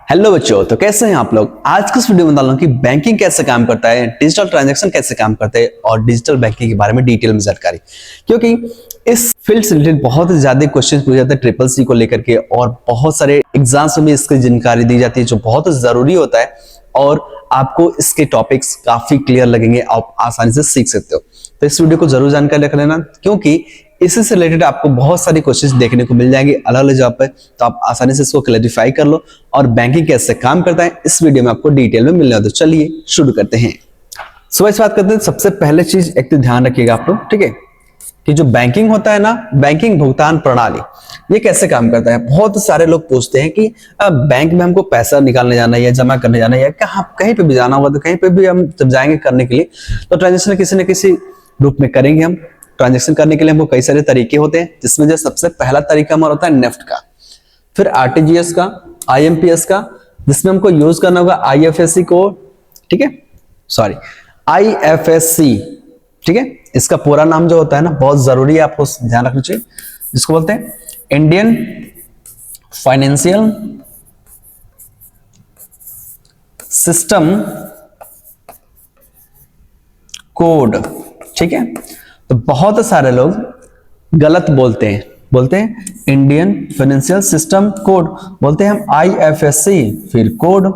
Hello बच्चों, तो कैसे हैं आप लोग। आज की इस वीडियो में बता रहा हूं कि बैंकिंग कैसे काम करता है, डिजिटल ट्रांजैक्शन कैसे काम करते हैं और डिजिटल बैंकिंग के बारे में डिटेल में जानकारी। क्योंकि इस फील्ड से रिलेटेड बहुत ज्यादा क्वेश्चन पूछे जाते हैं ट्रिपल सी को लेकर के, और बहुत सारे एग्जाम्स में इसकी जानकारी दी जाती है जो बहुत जरूरी होता है, और आपको इसके टॉपिक्स काफी क्लियर लगेंगे, आप आसानी से सीख सकते हो। तो इस वीडियो को जरूर जानकारी रख लेना, क्योंकि इसी से रिलेटेड आपको बहुत सारी क्वेश्चंस देखने को मिल जाएंगे अलग अलग जगह पे, तो आप आसानी से इसको क्लैरिफाई कर लो और बैंकिंग कैसे काम करता है इस वीडियो में आपको डिटेल में मिलने वाला। तो चलिए शुरू करते हैं। सुबह से बात करते हैं। सबसे पहले चीज एक तो ध्यान रखिएगा आप लोग, ठीक है, कि जो बैंकिंग होता है ना, बैंकिंग भुगतान प्रणाली, ये कैसे काम करता है। बहुत सारे लोग पूछते हैं कि बैंक में हमको पैसा निकालने जाना है या जमा करने जाना है या कहीं पे भी जाना होगा, तो कहीं पे भी हम जब जाएंगे करने के लिए तो ट्रांजेक्शन किसी न किसी रूप में करेंगे। हम ट्रांजैक्शन करने के लिए हमको कई सारे तरीके होते हैं, जिसमें जो सबसे पहला तरीका हमारा होता है नेफ्ट का, फिर आरटीजीएस का, आईएमपीएस का, जिसमें हमको यूज करना होगा आईएफएससी कोड, ठीक है, सॉरी आईएफएससी, ठीक है। इसका पूरा नाम जो होता है ना, बहुत जरूरी है, आपको ध्यान रखना चाहिए। जिसको बोलते हैं इंडियन फाइनेंशियल सिस्टम कोड, ठीक है। तो बहुत सारे लोग गलत बोलते हैं इंडियन फाइनेंशियल सिस्टम कोड, बोलते हैं हम आईएफएससी फिर कोड,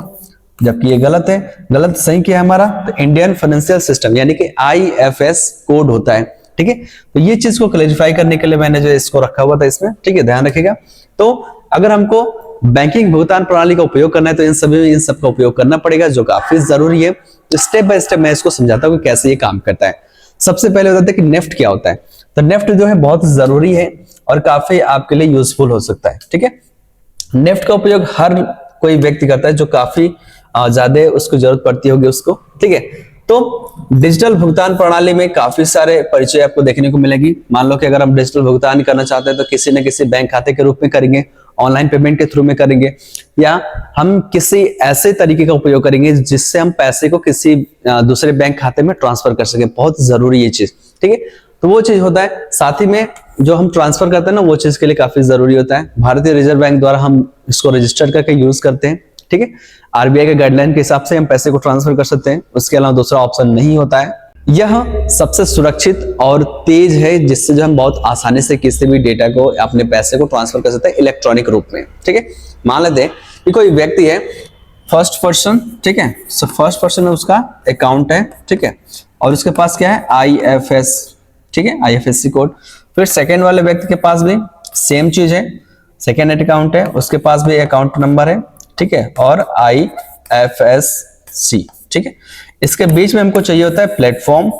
जबकि ये गलत है। गलत सही क्या है हमारा, तो इंडियन फाइनेंशियल सिस्टम यानी कि आईएफएस कोड होता है, ठीक है। तो ये चीज को क्लैरिफाई करने के लिए मैंने जो इसको रखा हुआ था इसमें, ठीक है, ध्यान रखिएगा। तो अगर हमको बैंकिंग भुगतान प्रणाली का उपयोग करना है तो इन सब का उपयोग करना पड़ेगा, जो काफी जरूरी है। स्टेप बाय स्टेप मैं इसको समझाता हूँ कि कैसे ये काम करता है। सबसे पहले बताते हैं कि नेफ्ट क्या होता है। तो नेफ्ट जो है बहुत जरूरी है और काफी आपके लिए यूजफुल हो सकता है, ठीक है। नेफ्ट का उपयोग हर कोई व्यक्ति करता है जो काफी ज्यादा उसको जरूरत पड़ती होगी उसको, ठीक है। तो डिजिटल भुगतान प्रणाली में काफी सारे परिचय आपको देखने को मिलेगी। मान लो कि अगर हम डिजिटल भुगतान करना चाहते हैं तो किसी न किसी बैंक खाते के रूप में करेंगे, ऑनलाइन पेमेंट के थ्रू में करेंगे, या हम किसी ऐसे तरीके का उपयोग करेंगे जिससे हम पैसे को किसी दूसरे बैंक खाते में ट्रांसफर कर सके। बहुत जरूरी ये चीज, ठीक है। तो वो चीज होता है। साथ ही में जो हम ट्रांसफर करते हैं ना, वो चीज के लिए काफी जरूरी होता है। भारतीय रिजर्व बैंक द्वारा हम इसको रजिस्टर करके यूज करते हैं, ठीक है। आरबीआई के गाइडलाइन के हिसाब से हम पैसे को ट्रांसफर कर सकते हैं, उसके अलावा दूसरा ऑप्शन नहीं होता है। यह सबसे सुरक्षित और तेज है, जिससे जो हम बहुत आसानी से किसी भी डेटा को, अपने पैसे को ट्रांसफर कर सकते हैं इलेक्ट्रॉनिक रूप में, ठीक है। मान लेते हैं कि कोई व्यक्ति है फर्स्ट पर्सन, ठीक है, सो फर्स्ट पर्सन में उसका अकाउंट है, ठीक है, और उसके पास क्या है आईएफएस, ठीक है, आईएफएससी कोड। फिर सेकेंड वाले व्यक्ति के पास भी सेम चीज है, सेकेंड अकाउंट है, उसके पास भी अकाउंट नंबर है, ठीक है, और आईएफएससी, ठीक है। इसके बीच में हमको चाहिए होता है प्लेटफॉर्म,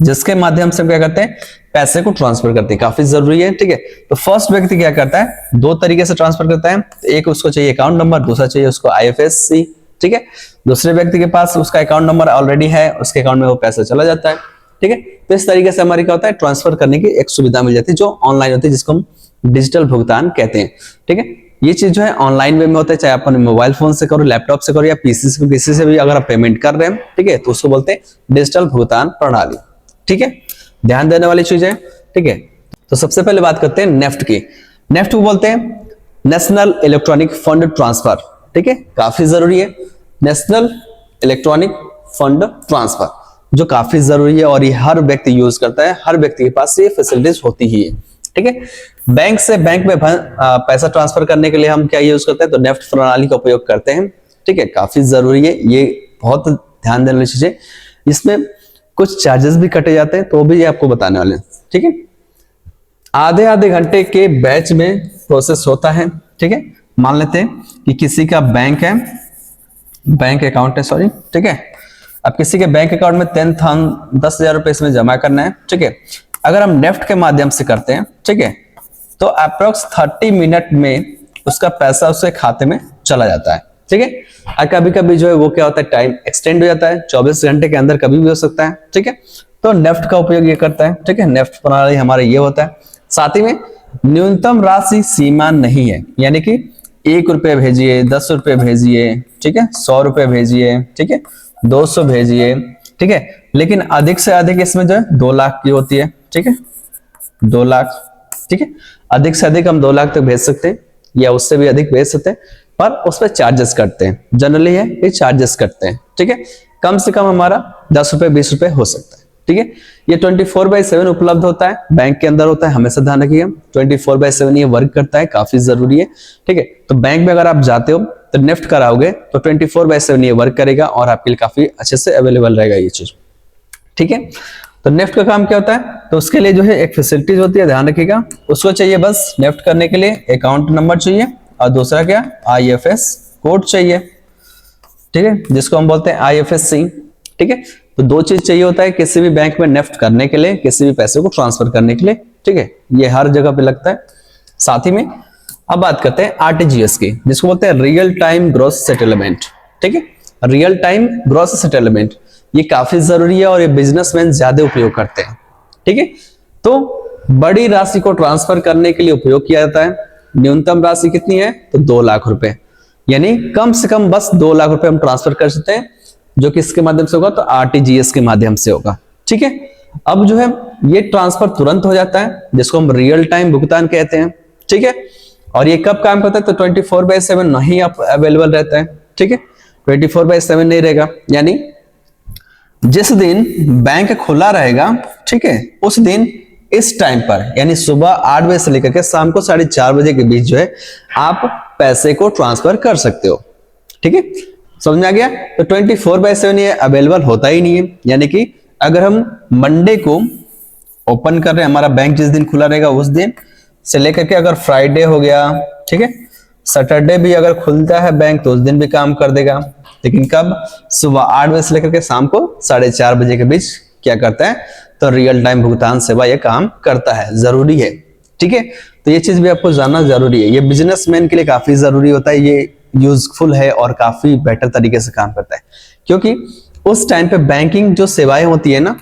जिसके माध्यम से हम क्या करते हैं, पैसे को ट्रांसफर करते हैं। काफी जरूरी है, ठीक है। तो फर्स्ट व्यक्ति क्या करता है, दो तरीके से ट्रांसफर करता है। एक उसको चाहिए अकाउंट नंबर, दूसरा चाहिए उसको आईएफएससी, ठीक है। दूसरे व्यक्ति के पास उसका अकाउंट नंबर ऑलरेडी है, उसके अकाउंट में वो पैसा चला जाता है, ठीक है। तो इस तरीके से हमारी क्या होता है, ट्रांसफर करने की एक सुविधा मिल जाती है जो ऑनलाइन होती है, जिसको हम डिजिटल भुगतान कहते हैं, ठीक है। ये चीज जो है ऑनलाइन वे में होता है, चाहे अपन मोबाइल फोन से करो, लैपटॉप से करो, या पीसी से, किसी से भी अगर आप पेमेंट कर रहे हैं, ठीक है, तो उसको बोलते हैं डिजिटल भुगतान प्रणाली, ठीक है। ध्यान देने वाली चीज है, ठीक है। तो सबसे पहले बात करते हैं नेफ्ट की। नेफ्ट को बोलते हैं नेशनल इलेक्ट्रॉनिक फंड ट्रांसफर, ठीक है, काफी जरूरी है। नेशनल इलेक्ट्रॉनिक फंड ट्रांसफर जो काफी जरूरी है और ये हर व्यक्ति यूज करता है, हर व्यक्ति के पास ये फैसिलिटीज होती ही है, ठीक है। बैंक से बैंक में पैसा ट्रांसफर करने के लिए हम क्या यूज करते हैं, तो नेफ्ट प्रणाली का उपयोग करते हैं, ठीक है। काफी जरूरी है, ये बहुत ध्यान देने वाली चीज है। इसमें कुछ चार्जेस भी कटे जाते हैं, तो भी ये आपको बताने वाले हैं, ठीक है। आधे घंटे के बैच में प्रोसेस होता है, ठीक है। मान लेते हैं कि किसी का बैंक अकाउंट है, सॉरी, ठीक है। अब किसी के बैंक अकाउंट में 10,000 रुपए इसमें जमा करना है, ठीक है। अगर हम नेफ्ट के माध्यम से करते हैं, ठीक है, तो अप्रोक्स 30 मिनट में उसका पैसा उसके खाते में चला जाता है, ठीक है। और कभी कभी जो है वो क्या होता है, टाइम एक्सटेंड हो जाता है, 24 घंटे के अंदर कभी भी हो सकता है, ठीक है। तो नेफ्ट का उपयोग ये करता है, ठीक है। नेफ्ट प्रणाली हमारा ये होता है। साथ ही में न्यूनतम राशि सीमा नहीं है, यानी कि 1 रुपये भेजिए, 10 रुपये भेजिए, ठीक है, 100 रुपये भेजिए, ठीक है, 200 भेजिए, ठीक है। लेकिन अधिक से अधिक इसमें जो है 2 लाख की होती है, ठीक है, 2 लाख, ठीक है। अधिक से अधिक हम 2 लाख तक भेज सकते हैं, या उससे भी अधिक भेज सकते हैं। पर उस पर चार्जेस कटते हैं, जनरली है ये चार्जेस कटते हैं, ठीक है। कम से कम हमारा 10 रुपए 20 रुपए हो सकता है, ठीक है। ये 24/7 उपलब्ध होता है, बैंक के अंदर होता है, हमेशा ध्यान रखिएगा 24/7 ये वर्क करता है, काफी जरूरी है, ठीक है। तो बैंक में अगर आप जाते हो तो नेफ्ट कराओगे तो 24/7 ये वर्क करेगा और आपके लिए काफी अच्छे से अवेलेबल रहेगा ये चीज, ठीक है। तो नेफ्ट का काम क्या होता है, तो उसके लिए जो है एक फैसिलिटीज होती है, ध्यान रखिएगा। उसको चाहिए बस नेफ्ट करने के लिए अकाउंट नंबर चाहिए और दूसरा क्या IFS कोड चाहिए, ठीक है, जिसको हम बोलते हैं IFSC, ठीक है। तो दो चीज चाहिए होता है किसी भी बैंक में नेफ्ट करने के लिए, किसी भी पैसे को ट्रांसफर करने के लिए, ठीक है। ये हर जगह पे लगता है। साथ ही में अब बात करते हैं RTGS की, जिसको बोलते हैं रियल टाइम ग्रॉस सेटलमेंट, ठीक है। रियल टाइम ग्रॉस सेटलमेंट ये काफी जरूरी है और ये बिजनेसमैन ज्यादा उपयोग करते हैं, ठीक है। तो बड़ी राशि को ट्रांसफर करने के लिए उपयोग किया जाता है। न्यूनतम राशि कितनी है, तो 2 लाख रुपए, यानी कम से कम बस 2 लाख रुपए हम ट्रांसफर कर सकते हैं, जो किसके माध्यम से होगा, तो RTGS के माध्यम से होगा, ठीक है। अब जो है ये ट्रांसफर तुरंत हो जाता है, जिसको हम रियल टाइम भुगतान कहते हैं, ठीक है। और ये कब काम करता है, तो 24/7 नहीं अवेलेबल रहता है, ठीक है। 24/7 नहीं रहेगा, यानी जिस दिन बैंक खुला रहेगा, ठीक है, उस दिन इस टाइम पर यानी सुबह 8 बजे से लेकर के शाम को 4:30 बजे के बीच जो है आप पैसे को ट्रांसफर कर सकते हो, ठीक है। समझ में आ गया। तो 24/7 ये अवेलेबल होता ही नहीं है, यानी कि अगर हम मंडे को ओपन कर रहे हैं, हमारा बैंक जिस दिन खुला रहेगा उस दिन से लेकर के अगर फ्राइडे हो गया, ठीक है, सैटरडे भी अगर खुलता है बैंक तो उस दिन भी काम कर देगा, लेकिन कब, सुबह 8 बजे से लेकर के शाम को 4:30 बजे के बीच क्या करता है, तो रियल टाइम भुगतान सेवा ये काम करता है, जरूरी है, ठीक है। तो ये चीज भी आपको जानना जरूरी है, ये बिजनेसमैन के लिए काफी जरूरी होता है, ये यूजफुल है और काफी बेटर तरीके से काम करता है, क्योंकि उस टाइम पे बैंकिंग जो सेवाएं होती है ना,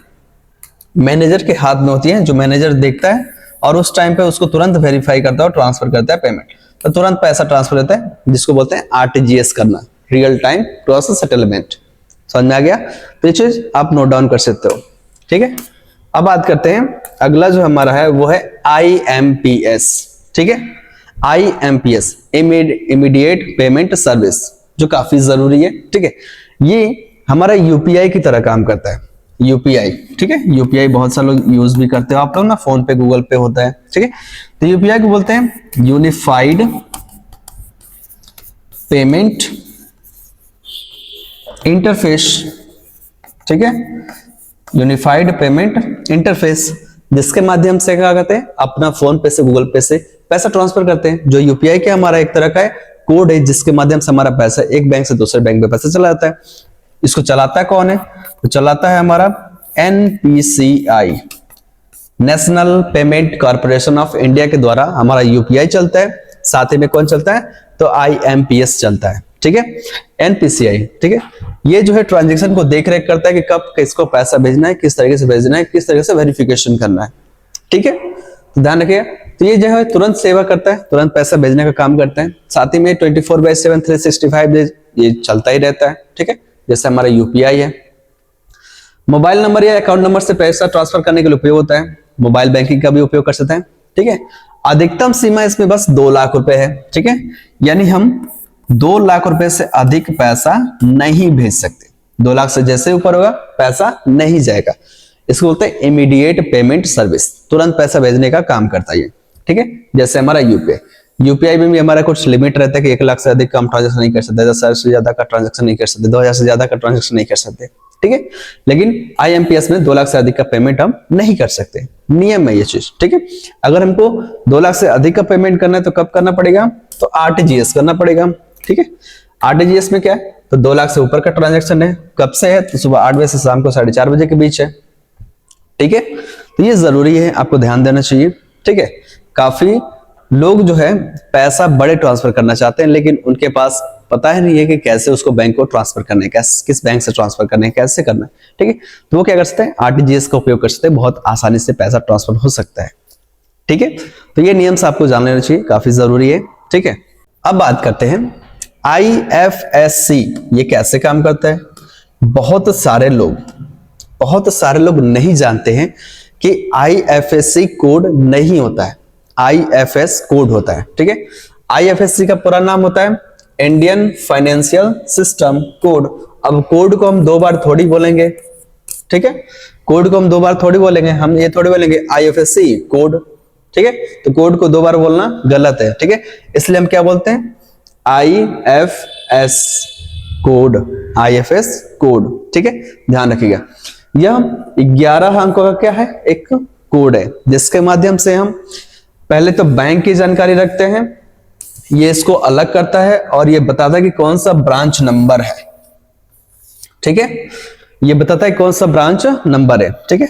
मैनेजर के हाथ में होती है, जो मैनेजर देखता है और उस टाइम पे उसको तुरंत वेरीफाई करता है और ट्रांसफर करता है पेमेंट, तो तुरंत पैसा ट्रांसफर होता है, जिसको बोलते हैं RTGS करना, रियल टाइम ग्रॉस सेटलमेंट। समझ में आ गया। तो ये चीज आप नोट डाउन कर सकते हो, ठीक है। अब बात करते हैं अगला जो हमारा है वो है IMPS, ठीक है। IMPS इमीडिएट पेमेंट सर्विस, जो काफी जरूरी है, ठीक है। ये हमारा UPI की तरह काम करता है, UPI, ठीक है। UPI बहुत सारे लोग यूज भी करते हो आप लोग ना, फोन पे गूगल पे होता है, ठीक है। तो UPI को बोलते हैं यूनिफाइड पेमेंट इंटरफेस, ठीक है, यूनिफाइड पेमेंट इंटरफेस, जिसके माध्यम से क्या करते हैं, अपना फोन पे से गूगल पे से पैसा ट्रांसफर करते हैं। जो UPI के हमारा एक तरह का कोड है, जिसके माध्यम से हमारा पैसा एक बैंक से दूसरे बैंक में पैसा चला जाता है। इसको चलाता है कौन है, तो चलाता है हमारा NPCI, national payment corporation of India के द्वारा हमारा UPI चलता है, साथ ही में कौन चलता है, तो IMPS चलता है, ठीक है, NPCI, ठीक है। ये जो है ट्रांजैक्शन को देख रेख करता है कि कब किसको पैसा भेजना है, किस तरीके से भेजना है, किस तरीके से वेरिफिकेशन करना है, ठीक है, ध्यान रखिए। तो ये जो है तुरंत सेवा करता है, तुरंत पैसा भेजने का काम करता है, साथ ही में 24/7 365 डेज ये चलता ही रहता है, ठीक है। जैसे हमारा UPI है, मोबाइल नंबर या अकाउंट नंबर से पैसा ट्रांसफर करने के लिए उपयोग होता है, मोबाइल बैंकिंग का भी उपयोग कर सकते हैं, ठीक है। अधिकतम सीमा इसमें बस 2 लाख रुपए है, ठीक है, यानी हम 2 लाख रुपए से अधिक पैसा नहीं भेज सकते, 2 लाख से जैसे ऊपर होगा पैसा नहीं जाएगा। इसको बोलते हैं इमीडिएट पेमेंट सर्विस, तुरंत पैसा भेजने का काम करता है, ठीक है। जैसे हमारा UPI में भी हमारा कुछ लिमिट रहता है कि 1 लाख से अधिक का हम ट्रांजेक्शन नहीं कर सकते, 10,000 से ज्यादा का ट्रांजेक्शन नहीं कर सकते, 2,000 से ज्यादा का ट्रांजेक्शन नहीं कर सकते, ठीक है। लेकिन IMPS में 2 लाख से अधिक का पेमेंट हम नहीं कर सकते, नियम है ये चीज, ठीक है। अगर हमको 2 लाख से अधिक का पेमेंट करना है तो कब करना पड़ेगा, तो RTGS करना पड़ेगा, ठीक है। RTGS में क्या है, तो 2 लाख से ऊपर का ट्रांजेक्शन है, कब से है, तो सुबह 8 बजे से शाम को 4:30 बजे के बीच है, ठीक है। तो ये जरूरी है, आपको ध्यान देना चाहिए, ठीक है। काफी लोग जो है पैसा बड़े ट्रांसफर करना चाहते हैं, लेकिन उनके पास पता ही नहीं है कि कैसे उसको बैंक को ट्रांसफर करना है, किस बैंक से ट्रांसफर करना है, कैसे करना है, ठीक है। तो वो क्या कर सकते हैं, RTGS का उपयोग कर सकते हैं, बहुत आसानी से पैसा ट्रांसफर हो सकता है, ठीक है। तो ये नियम से आपको जान लेना चाहिए, काफी जरूरी है, ठीक है। अब बात करते हैं IFSC, ये कैसे काम करता है। बहुत सारे लोग नहीं जानते हैं कि IFSC कोड नहीं होता है, IFS कोड होता है, ठीक है। IFSC का पूरा नाम होता है इंडियन फाइनेंशियल सिस्टम कोड। अब कोड को हम 2 बार थोड़ी बोलेंगे, ठीक है, कोड को हम 2 बार थोड़ी बोलेंगे, हम ये थोड़ी बोलेंगे आईएफएससी कोड, ठीक है, तो कोड को 2 बार बोलना गलत है, ठीक है, इसलिए हम क्या बोलते हैं आईएफएस कोड, आईएफएस कोड, ठीक है, ध्यान रखिएगा। यह 11 अंकों का क्या है, एक कोड है, जिसके माध्यम से हम पहले तो बैंक की जानकारी रखते हैं, ये इसको अलग करता है और ये बताता है कि कौन सा ब्रांच नंबर है, ठीक है, ये बताता है कौन सा ब्रांच नंबर है, ठीक है।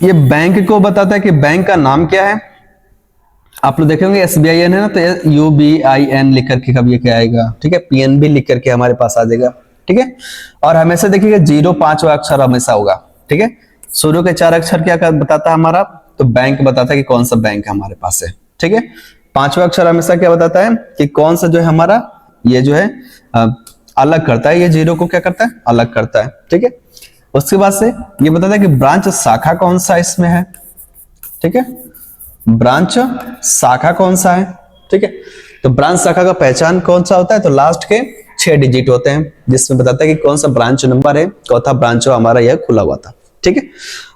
ये बैंक को बताता है कि बैंक का नाम क्या है। आप लोग देखेंगे SBIN है ना, तो UBIN लिख करके कभी ये क्या आएगा, ठीक है, PNB लिख करके हमारे पास आ जाएगा, ठीक है। और हमेशा देखिएगा 0 5वां अक्षर हमेशा होगा, ठीक है। शुरू के 4 अक्षर क्या बताता है हमारा, तो बैंक बताता है कि कौन सा बैंक हमारे पास है, ठीक है। 5वां अक्षर हमेशा क्या बताता है कि कौन सा जो है हमारा ये जो है अलग करता है, ये 0 को क्या करता है, अलग करता है, ठीक है। उसके बाद से ये बताता है कि ब्रांच शाखा कौन सा इसमें है, ठीक है, ब्रांच शाखा कौन सा है, ठीक है। तो ब्रांच शाखा का पहचान कौन सा होता है, तो लास्ट के 6 डिजिट होते हैं, जिसमें बताता है कि कौन सा ब्रांच नंबर है, चौथा ब्रांच हमारा यह खुला हुआ था, ठीक है।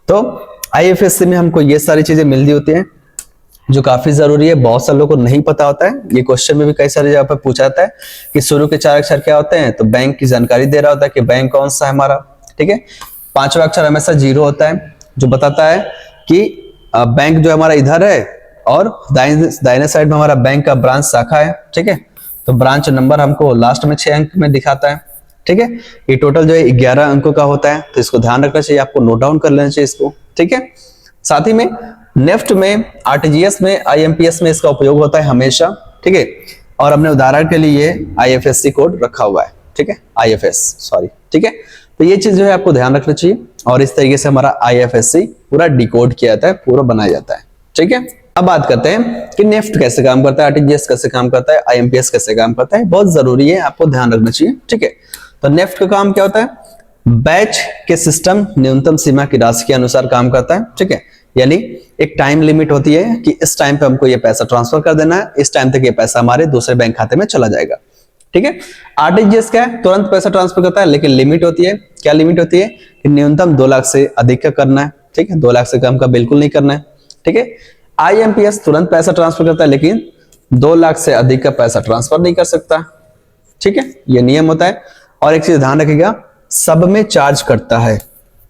तो आईएफएससी में हमको ये सारी चीजें मिलती होती हैं जो काफी जरूरी है, बहुत सारे लोगों को नहीं पता होता है। ये क्वेश्चन में भी कई सारी जगह पर पूछा जाता है कि शुरू के 4 अक्षर क्या होते हैं, तो बैंक की जानकारी दे रहा होता है कि बैंक कौन सा है हमारा, ठीक है। 5वां अक्षर हमेशा 0 होता है, जो बताता है कि बैंक जो हमारा इधर है और दाहिने साइड में हमारा बैंक का ब्रांच शाखा है, ठीक है। तो ब्रांच नंबर हमको लास्ट में 6 अंक में दिखाता है, ठीक है। ये टोटल जो है 11 अंकों का होता है, तो इसको ध्यान रखना चाहिए, आपको नोट डाउन कर लेना चाहिए इसको, ठीक है। साथ ही में नेफ्ट में, आरटीजीएस में, आईएमपीएस में इसका उपयोग होता है हमेशा, ठीक है। और हमने उदाहरण के लिए आईएफएससी कोड रखा हुआ है, ठीक है, आईएफएस सॉरी, ठीक है। तो ये चीज जो है आपको ध्यान रखना चाहिए और इस तरीके से हमारा आईएफएससी पूरा डिकोड किया जाता है, पूरा बनाया जाता है, ठीक है। अब बात करते हैं कि नेफ्ट कैसे काम करता है, आरटीजीएस कैसे काम करता है, आईएमपीएस कैसे काम करता है, बहुत जरूरी है, आपको ध्यान रखना चाहिए, ठीक है। तो नेफ्ट का काम क्या होता है, बैच के सिस्टम न्यूनतम सीमा की राशि के अनुसार काम करता है, ठीक है। यानी एक टाइम लिमिट होती है कि इस टाइम पे हमको ये पैसा ट्रांसफर कर देना है, इस टाइम तक ये पैसा हमारे दूसरे बैंक खाते में चला जाएगा, ठीक है। आरटीजीएस क्या है, तुरंत पैसा ट्रांसफर करता है, लेकिन लिमिट होती है, क्या लिमिट होती है कि न्यूनतम 2 लाख से अधिक का करना है, ठीक है, 2 लाख से कम का बिल्कुल नहीं करना है, ठीक है। आईएमपीएस तुरंत पैसा ट्रांसफर करता है, लेकिन 2 लाख से अधिक का पैसा ट्रांसफर नहीं कर सकता, ठीक है, ये नियम होता है। और एक चीज ध्यान रखिएगा, सब में चार्ज करता है,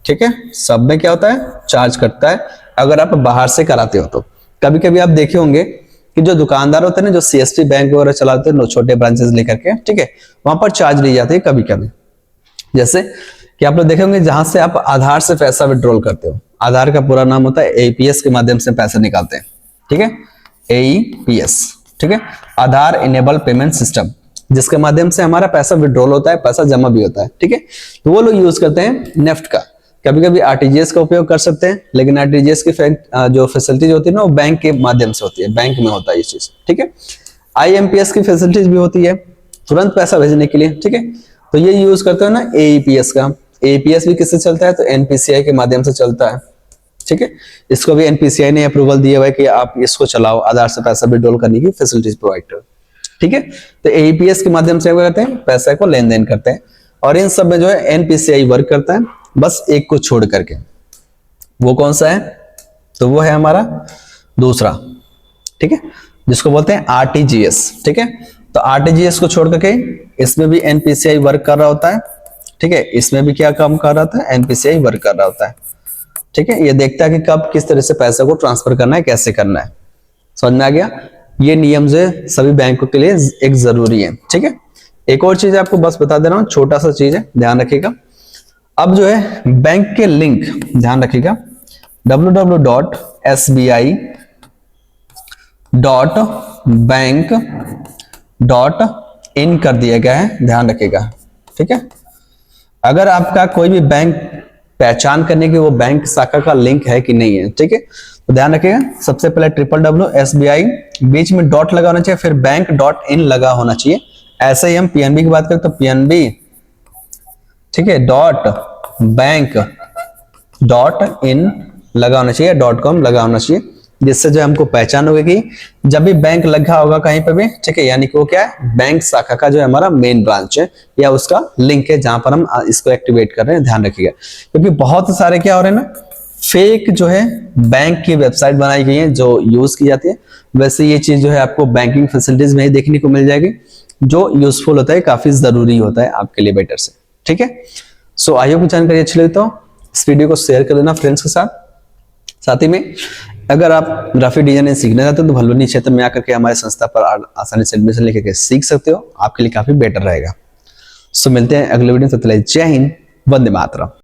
ठीक है, सब में क्या होता है, चार्ज करता है, अगर आप बाहर से कराते हो तो। कभी कभी आप देखे होंगे कि जो दुकानदार होते हैं ना, जो सीएसटी बैंक वगैरह चलाते हैं, छोटे ब्रांचेस लेकर के, ठीक है, वहां पर चार्ज ली जाती है कभी कभी। जैसे कि आप लोग देखे होंगे जहां से आप आधार से पैसा विड्रॉल करते हो, आधार का पूरा नाम होता है एईपीएस के माध्यम से पैसा निकालते हैं, ठीक है, एईपीएस, ठीक है, आधार इनेबल पेमेंट सिस्टम, जिसके माध्यम से हमारा पैसा विड्रॉल होता है, पैसा जमा भी होता है, ठीक है। तो वो लोग यूज करते हैं नेफ्ट का। कभी कभी आरटीजीएस का उपयोग कर सकते हैं, लेकिन आरटीजीएस की जो फैसिलिटीज होती है ना, वो बैंक के माध्यम से होती है, बैंक में होता है ये चीज, ठीक है। आईएमपीएस की फैसिलिटीज भी होती है तुरंत पैसा भेजने के लिए, ठीक है। तो ये यूज करते हो ना एईपीएस का। एईपीएस भी किससे चलता है, तो एनपीसीआई के माध्यम से चलता है, ठीक है। इसको भी एनपीसीआई ने अप्रूवल दिया हुआ है कि आप इसको चलाओ, आधार से पैसा विड्रॉल करने की फैसिलिटीज प्रोवाइड करो, ठीक है। तो एईपीएस के माध्यम से क्या करते हैं, पैसा को लेन देन करते हैं, और इन सब में जो है एनपीसीआई वर्क करता है, बस एक को छोड़ करके। वो कौन सा है, तो वो है हमारा दूसरा, ठीक है, जिसको बोलते हैं आरटीजीएस, ठीक है। तो आरटीजीएस को छोड़ करके इसमें भी एनपीसीआई वर्क कर रहा होता है, ठीक है, इसमें भी क्या काम कर रहा होता है, एनपीसीआई वर्क कर रहा होता है, ठीक है। ये देखता है कि कब किस तरह से पैसा को ट्रांसफर करना है, कैसे करना है, समझ में आ गया। ये नियम जो है सभी बैंकों के लिए एक जरूरी है, ठीक है। एक और चीज आपको बस बता दे रहा हूं, छोटा सा चीज है, ध्यान रखिएगा। अब जो है बैंक के लिंक ध्यान रखिएगा, www.sbi.bank.in कर दिया गया है, ध्यान रखिएगा, ठीक है। अगर आपका कोई भी बैंक पहचान करने की वो बैंक शाखा का लिंक है कि नहीं है, ठीक है, तो ध्यान रखिएगा। सबसे पहले www.sbi बीच में डॉट लगा होना चाहिए, फिर बैंक.in लगा होना चाहिए। ऐसे ही हम पीएनबी की बात करें तो पीएनबी, ठीक है, .बैंक.in लगा होना चाहिए, .com लगा होना चाहिए। जिससे जो है हमको पहचान होगी कि जब भी बैंक लगा होगा कहीं पे भी, ठीक है, यानी कि वो क्या है, बैंक शाखा का जो है हमारा मेन ब्रांच है या उसका लिंक है जहां पर हम इसको एक्टिवेट कर रहे हैं, ध्यान रखिएगा। क्योंकि बहुत सारे क्या हो रहे हैं ना, फेक जो है बैंक की वेबसाइट बनाई गई है जो यूज की जाती है। वैसे ये चीज जो है आपको बैंकिंग फैसिलिटीज में ही देखने को मिल जाएगी, जो यूजफुल होता है, काफी जरूरी होता है आपके लिए बेटर से, ठीक है। सो आई होप जानकारी अच्छी लगी तो इस वीडियो को शेयर कर लेना फ्रेंड्स के साथ। साथ ही में अगर आप ग्राफिक डिजाइनिंग सीखना चाहते हो तो भलुनी क्षेत्र में आकर के हमारे संस्था पर आसानी से एडमिशन लेकर सीख सकते हो, आपके लिए काफी बेटर रहेगा। सो मिलते हैं अगले वीडियो में, तब तक जय हिंद, वंदे मातरम।